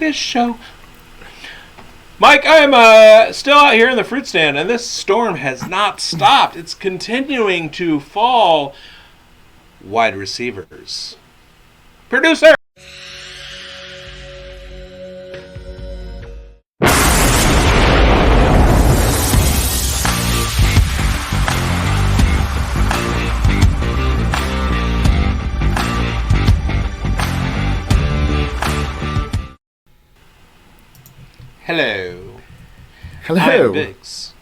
this show. Mike, I am still out here in the fruit stand, and this storm has not stopped. It's continuing to fall. Wide receivers. Producer! Hello. Hello. I am bigz.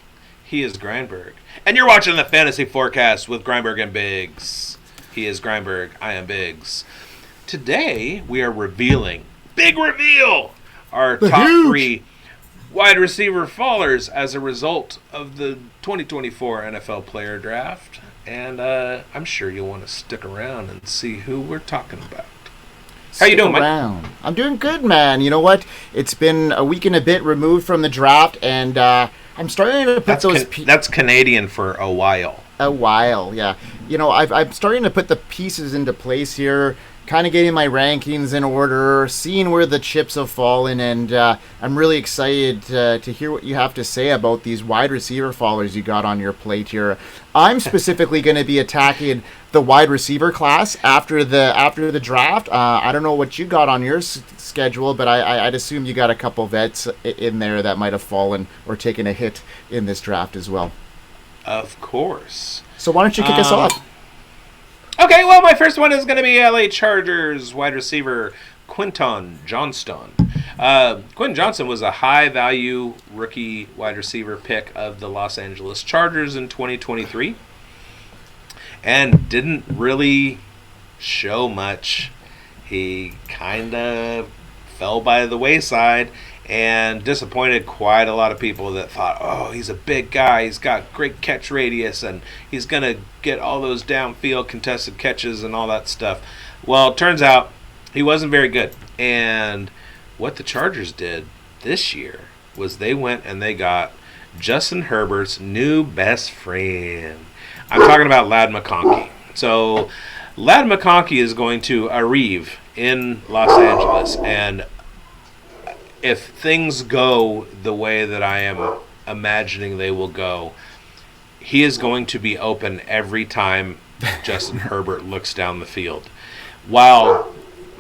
He is Grindberg. And you're watching the Fantasy Forecast with Grindberg and bigz. He is Grindberg. I am bigz. Today, we are revealing, big reveal, our top three wide receiver fallers as a result of the 2024 NFL player draft. And I'm sure you'll want to stick around and see who we're talking about. How you doing, Mike? I'm doing good, man. You know what? It's been a week and a bit removed from the draft, and I'm starting to put that's Canadian for a while. A while, yeah. You know, I'm starting to put the pieces into place here, kind of getting my rankings in order, seeing where the chips have fallen, and I'm really excited to hear what you have to say about these wide receiver fallers you got on your plate here. I'm specifically going to be attacking the wide receiver class after the draft. I don't know what you got on your schedule, but I'd assume you got a couple vets in there that might have fallen or taken a hit in this draft as well. Of course. So why don't you kick us off? Okay, well, my first one is going to be LA Chargers wide receiver Quinton Johnston. Quentin Johnston was a high-value rookie wide receiver pick of the Los Angeles Chargers in 2023 and didn't really show much. He kind of fell by the wayside and disappointed quite a lot of people that thought, oh, he's a big guy, he's got great catch radius, and he's going to get all those downfield contested catches and all that stuff. Well, it turns out he wasn't very good. And what the Chargers did this year was they went and they got Justin Herbert's new best friend. I'm talking about Ladd McConkey. So Ladd McConkey is going to arrive in Los Angeles, and if things go the way that I am imagining they will go, he is going to be open every time Justin Herbert looks down the field, while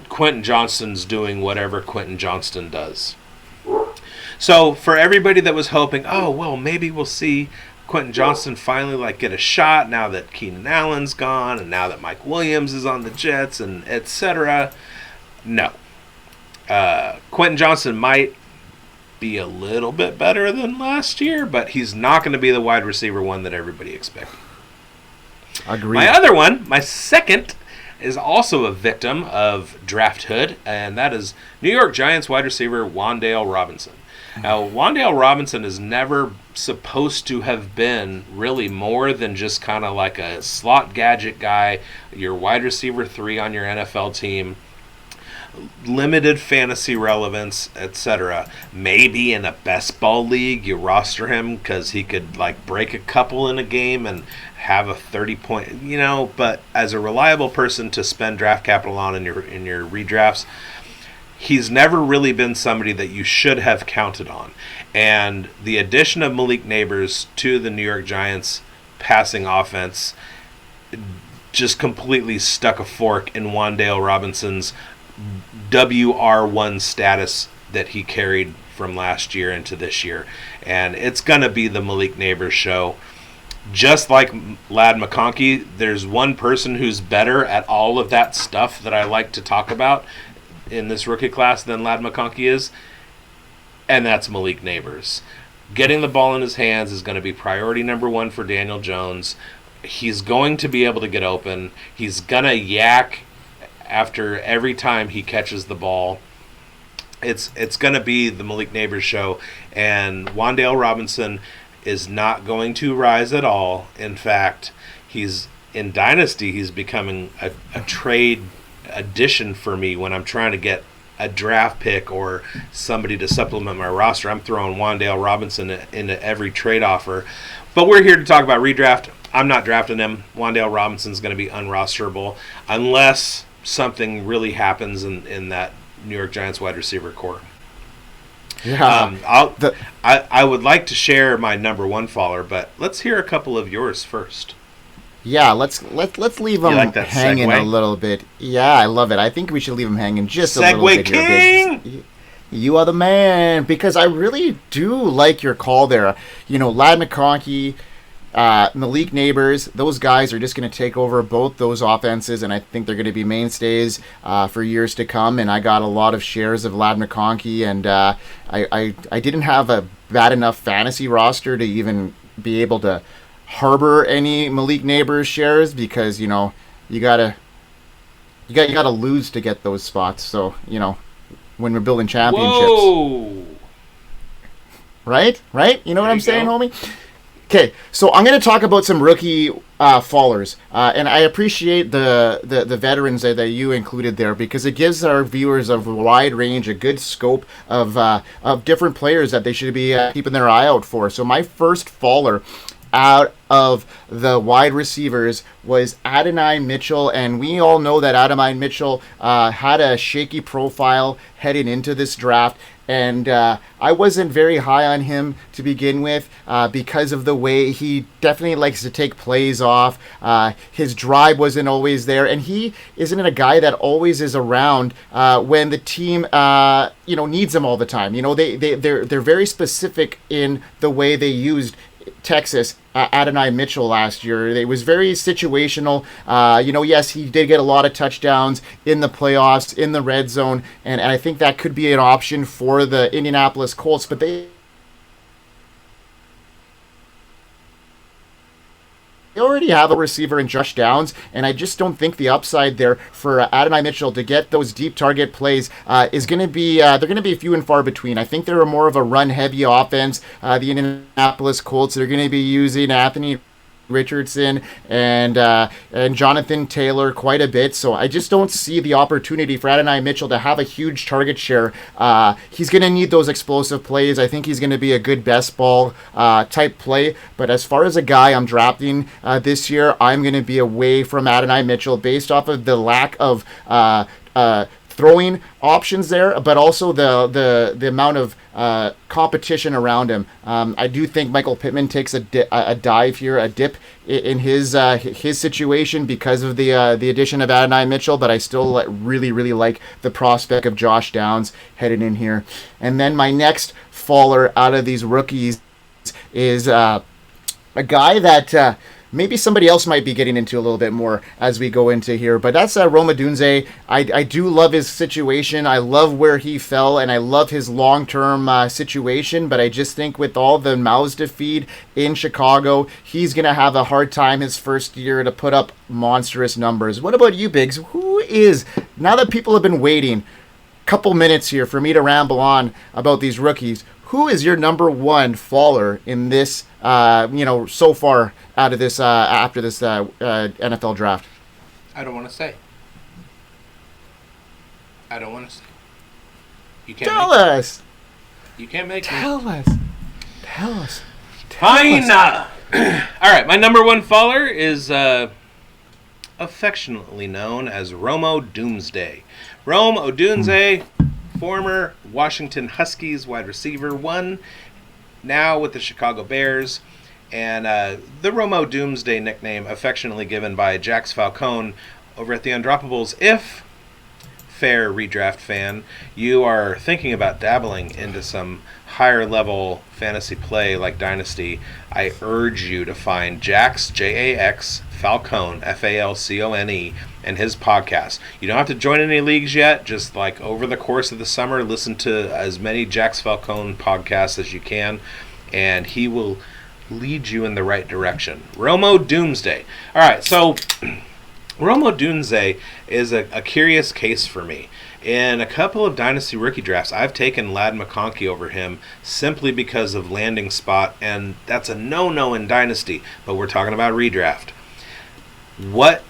Quentin Johnston's doing whatever Quentin Johnston does. So for everybody that was hoping, oh, well, maybe we'll see Quentin Johnston finally get a shot now that Keenan Allen's gone and now that Mike Williams is on the Jets and etc. No. Quentin Johnston might be a little bit better than last year, but he's not going to be the wide receiver one that everybody expected. Agreed. My other one, my second, is also a victim of draft hood, and that is New York Giants wide receiver Wan'Dale Robinson. Now, Wan'Dale Robinson is never supposed to have been really more than just kind of like a slot gadget guy, your wide receiver 3 on your NFL team, limited fantasy relevance, etc. Maybe in a best ball league you roster him because he could break a couple in a game and have a 30-point, but as a reliable person to spend draft capital on in your redrafts, he's never really been somebody that you should have counted on. And the addition of Malik Neighbors to the New York Giants passing offense just completely stuck a fork in Wan'Dale Robinson's WR1 status that he carried from last year into this year. And it's going to be the Malik Neighbors show. Just like Ladd McConkey, there's one person who's better at all of that stuff that I like to talk about in this rookie class than Ladd McConkey is, and that's Malik Neighbors. Getting the ball in his hands is going to be priority number one for Daniel Jones. He's going to be able to get open. He's going to yak after every time he catches the ball. It's going to be the Malik Neighbors show, and Wan'Dale Robinson is not going to rise at all. In fact, he's in Dynasty, he's becoming a trade addition for me when I'm trying to get a draft pick or somebody to supplement my roster. I'm throwing Wan'Dale Robinson into every trade offer. But we're here to talk about redraft. I'm not drafting him. Wan'Dale Robinson's going to be unrosterable unless something really happens in that New York Giants wide receiver core. Yeah. I would like to share my number one faller, but let's hear a couple of yours first. Yeah, let's leave them like that hanging segue? a little bit. Yeah, I love it. I think we should leave them hanging just a little Segway bit King! here, Biggs. You are the man, because I really do like your call there. Lad McConkey, Malik Neighbors, those guys are just going to take over both those offenses, and I think they're going to be mainstays for years to come. And I got a lot of shares of Lad McConkey, and I didn't have a bad enough fantasy roster to even be able to harbor any Malik Neighbors shares, because you gotta lose to get those spots. So when we're building championships, Whoa! right? You know what I'm saying, go. homie? Okay, so I'm going to talk about some rookie fallers, and I appreciate the veterans that you included there, because it gives our viewers a wide range, a good scope of different players that they should be keeping their eye out for. So my first faller out of the wide receivers was Adonai Mitchell, and we all know that Adonai Mitchell had a shaky profile heading into this draft, and I wasn't very high on him to begin with because of the way he definitely likes to take plays off. His drive wasn't always there, and he isn't a guy that always is around when the team needs him all the time. They're very specific in the way they used Texas Adonai Mitchell last year. It was very situational. Yes, he did get a lot of touchdowns in the playoffs, in the red zone, and I think that could be an option for the Indianapolis Colts, but they already have a receiver in Josh Downs, and I just don't think the upside there for Adonai Mitchell to get those deep target plays is going to be they're going to be few and far between. I think they're more of a run-heavy offense. The Indianapolis Colts, they're going to be using Anthony Richardson and Jonathan Taylor quite a bit, so I just don't see the opportunity for Adonai Mitchell to have a huge target share. He's going to need those explosive plays. I think he's going to be a good best ball type play, but as far as a guy I'm drafting this year, I'm going to be away from Adonai Mitchell based off of the lack of throwing options there, but also the amount of competition around him. I do think Michael Pittman takes a dive here, a dip in his situation because of the addition of Adonai Mitchell, but I still really, really like the prospect of Josh Downs headed in here. And then my next faller out of these rookies is a guy that maybe somebody else might be getting into a little bit more as we go into here, but that's Rome Odunze. I do love his situation. I love where he fell, and I love his long-term situation, but I just think with all the mouths to feed in Chicago, he's going to have a hard time his first year to put up monstrous numbers. What about you, Biggs? Who is, now that people have been waiting a couple minutes here for me to ramble on about these rookies, who is your number one faller in this, so far out of this, after this NFL draft? I don't want to say. You can't Tell us. You can't make me. Tell us. Fine. All right, my number one faller is affectionately known as Romo Doomsday. Rome Odunze, former Washington Huskies wide receiver, one, now with the Chicago Bears, and the Romo Doomsday nickname affectionately given by Jax Falcone over at the Undroppables. If, fair Redraft fan, you are thinking about dabbling into some higher level fantasy play like Dynasty, I urge you to find Jax, Jax Falcone, Falcone, and his podcast. You don't have to join any leagues yet. Just like over the course of the summer, listen to as many Jax Falcone podcasts as you can, and he will lead you in the right direction. Romo Doomsday. All right, so Romo Doomsday is a curious case for me. In a couple of Dynasty rookie drafts, I've taken Lad McConkey over him simply because of landing spot, and that's a no-no in Dynasty, but we're talking about redraft. What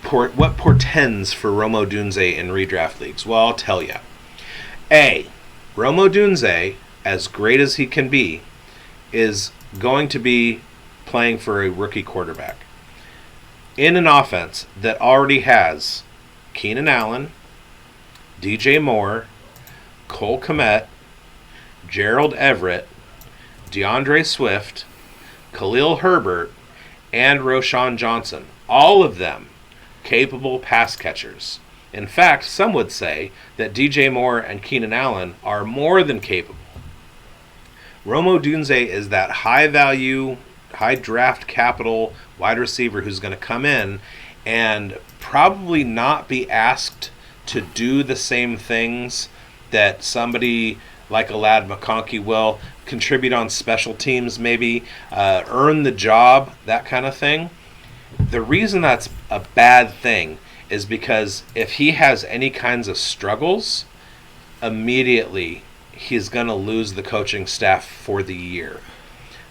portends for Romo Doomsday in redraft leagues? Well, I'll tell you. A, Romo Doomsday, as great as he can be, is going to be playing for a rookie quarterback in an offense that already has Keenan Allen, DJ Moore, Cole Kmet, Gerald Everett, DeAndre Swift, Khalil Herbert, and Roschon Johnson. All of them capable pass catchers. In fact, some would say that DJ Moore and Keenan Allen are more than capable. Rome Odunze is that high value, high draft capital wide receiver who's going to come in and probably not be asked to do the same things that somebody like a Ladd McConkey will. Contribute on special teams, maybe earn the job, that kind of thing. The reason that's a bad thing is because if he has any kinds of struggles, immediately he's going to lose the coaching staff for the year.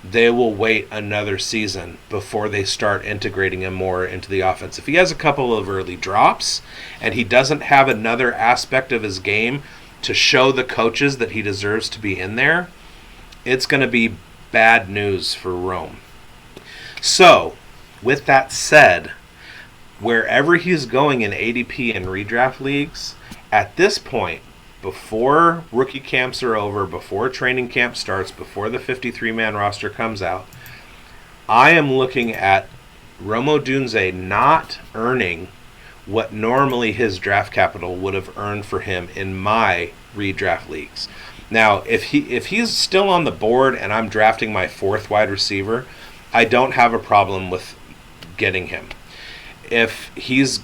They will wait another season before they start integrating him more into the offense. If he has a couple of early drops and he doesn't have another aspect of his game to show the coaches that he deserves to be in there, it's going to be bad news for Rome. So, with that said, wherever he's going in ADP and redraft leagues, at this point, before rookie camps are over, before training camp starts, before the 53-man roster comes out, I am looking at Rome Odunze not earning what normally his draft capital would have earned for him in my redraft leagues. Now, if he's still on the board and I'm drafting my fourth wide receiver, I don't have a problem with getting him. If he's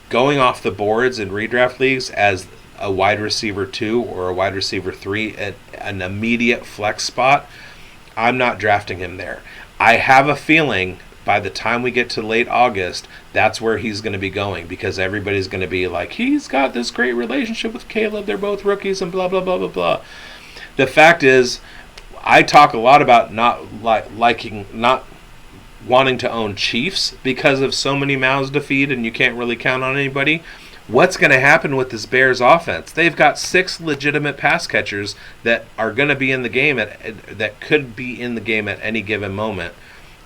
going off the boards in redraft leagues as a wide receiver 2 or a wide receiver 3 at an immediate flex spot, I'm not drafting him there. I have a feeling by the time we get to late August, that's where he's going to be going, because everybody's going to be like, he's got this great relationship with Caleb, they're both rookies and blah, blah, blah, blah, blah. The fact is, I talk a lot about not wanting to own Chiefs because of so many mouths to feed and you can't really count on anybody. What's going to happen with this Bears offense? They've got 6 legitimate pass catchers that are going to be in the game that could be in the game at any given moment.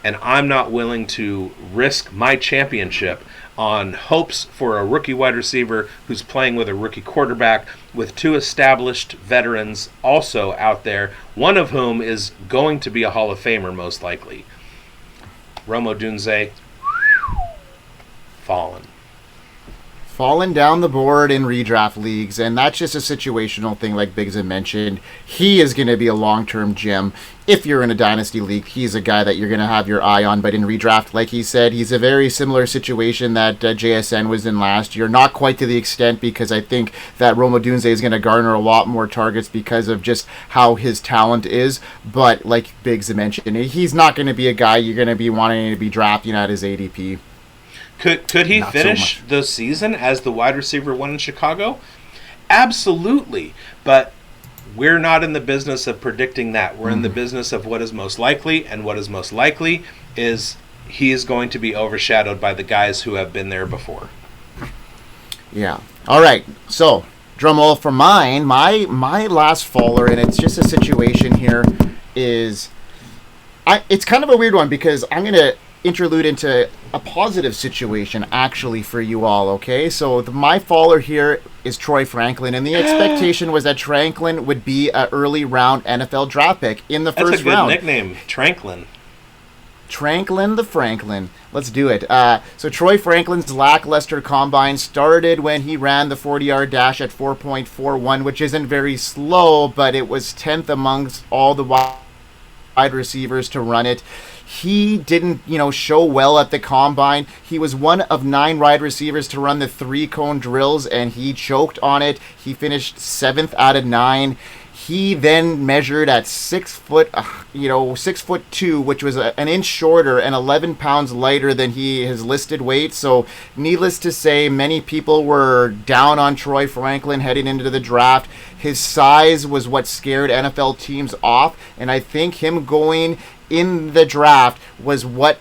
And I'm not willing to risk my championship on hopes for a rookie wide receiver who's playing with a rookie quarterback with 2 established veterans also out there, one of whom is going to be a Hall of Famer most likely. Rome Odunze, fallen down the board in redraft leagues, and that's just a situational thing like bigz had mentioned. He is going to be a long-term gem. If you're in a dynasty league, he's a guy that you're going to have your eye on, but in redraft, like he said, he's a very similar situation that JSN was in last year. Not quite to the extent, because I think that Rome Odunze is going to garner a lot more targets because of just how his talent is, but like bigz had mentioned, he's not going to be a guy you're going to be wanting to be drafting at his ADP. Could he finish the season as the wide receiver 1 in Chicago? Absolutely. But we're not in the business of predicting that. We're in the business of what is most likely, and what is most likely is he is going to be overshadowed by the guys who have been there before. Yeah. All right. So, drum roll for mine. My last faller, and it's just a situation here, is it's kind of a weird one because I'm going to interlude into a positive situation actually for you all, okay? So my faller here is Troy Franklin, and the expectation was that Franklin would be an early round NFL draft pick in the first round. That's a good nickname, Tranklin. Tranklin the Franklin. Let's do it. So Troy Franklin's lackluster combine started when he ran the 40-yard dash at 4.41, which isn't very slow, but it was 10th amongst all the wide receivers to run it. He didn't, show well at the combine. He was one of 9 wide receivers to run the 3-cone drills, and he choked on it. He finished 7th out of 9. He then measured at 6'2", which was an inch shorter and 11 pounds lighter than his listed weight. So, needless to say, many people were down on Troy Franklin heading into the draft. His size was what scared NFL teams off, and I think him going in the draft was what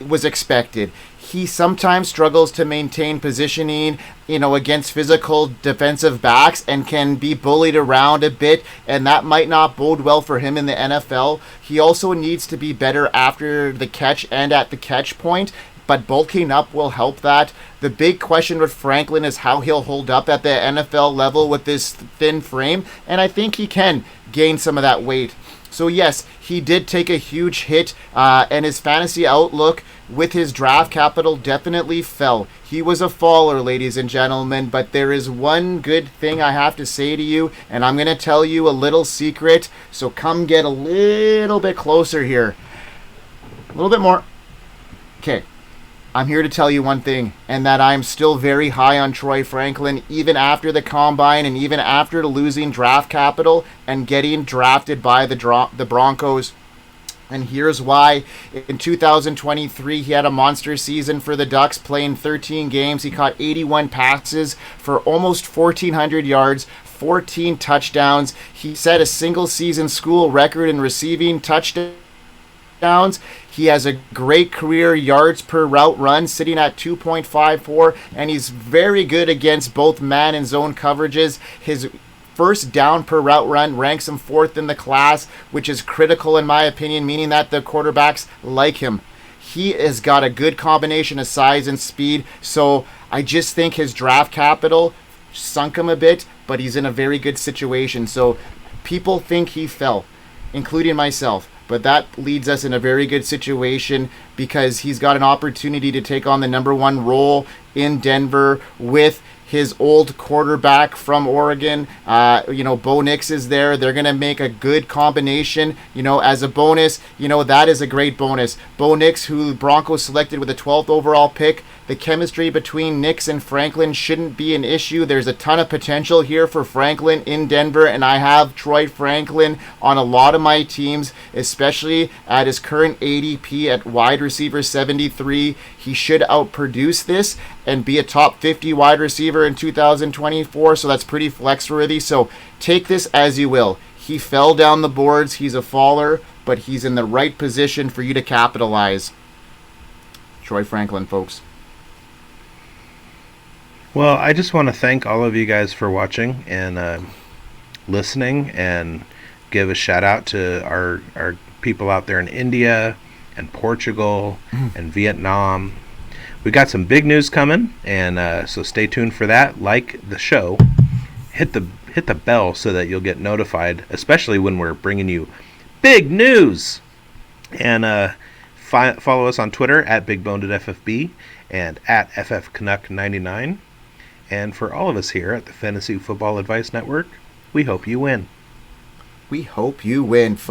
was expected. He sometimes struggles to maintain positioning, against physical defensive backs and can be bullied around a bit, and that might not bode well for him in the NFL. He also needs to be better after the catch and at the catch point, but bulking up will help that. The big question with Franklin is how he'll hold up at the NFL level with this thin frame, and I think he can gain some of that weight. So yes, he did take a huge hit, and his fantasy outlook with his draft capital definitely fell. He was a faller, ladies and gentlemen, but there is one good thing I have to say to you, and I'm going to tell you a little secret, so come get a little bit closer here. A little bit more. Okay. I'm here to tell you one thing, and that I'm still very high on Troy Franklin, even after the combine and even after losing draft capital and getting drafted by the Broncos. And here's why. In 2023, he had a monster season for the Ducks, playing 13 games. He caught 81 passes for almost 1,400 yards, 14 touchdowns. He set a single-season school record in receiving touchdowns. He has a great career yards per route run, sitting at 2.54, and he's very good against both man and zone coverages. His first down per route run ranks him 4th in the class, which is critical in my opinion, meaning that the quarterbacks like him. He has got a good combination of size and speed, so I just think his draft capital sunk him a bit, but he's in a very good situation. So people think he fell, including myself. But that leads us in a very good situation because he's got an opportunity to take on the number 1 role in Denver with his old quarterback from Oregon. Bo Nix is there. They're going to make a good combination. As a bonus, that is a great bonus. Bo Nix, who the Broncos selected with the 12th overall pick. The chemistry between Nix and Franklin shouldn't be an issue. There's a ton of potential here for Franklin in Denver, and I have Troy Franklin on a lot of my teams, especially at his current ADP at wide receiver 73. He should outproduce this and be a top 50 wide receiver in 2024, so that's pretty flex-worthy. So take this as you will. He fell down the boards. He's a faller, but he's in the right position for you to capitalize. Troy Franklin, folks. Well, I just want to thank all of you guys for watching and listening, and give a shout out to our people out there in India and Portugal and Vietnam. We got some big news coming, and so stay tuned for that. Like the show, hit the bell so that you'll get notified, especially when we're bringing you big news. And follow us on Twitter at BigBonedFFB and at FFCanuck99. And for all of us here at the Fantasy Football Advice Network, we hope you win. We hope you win, folks.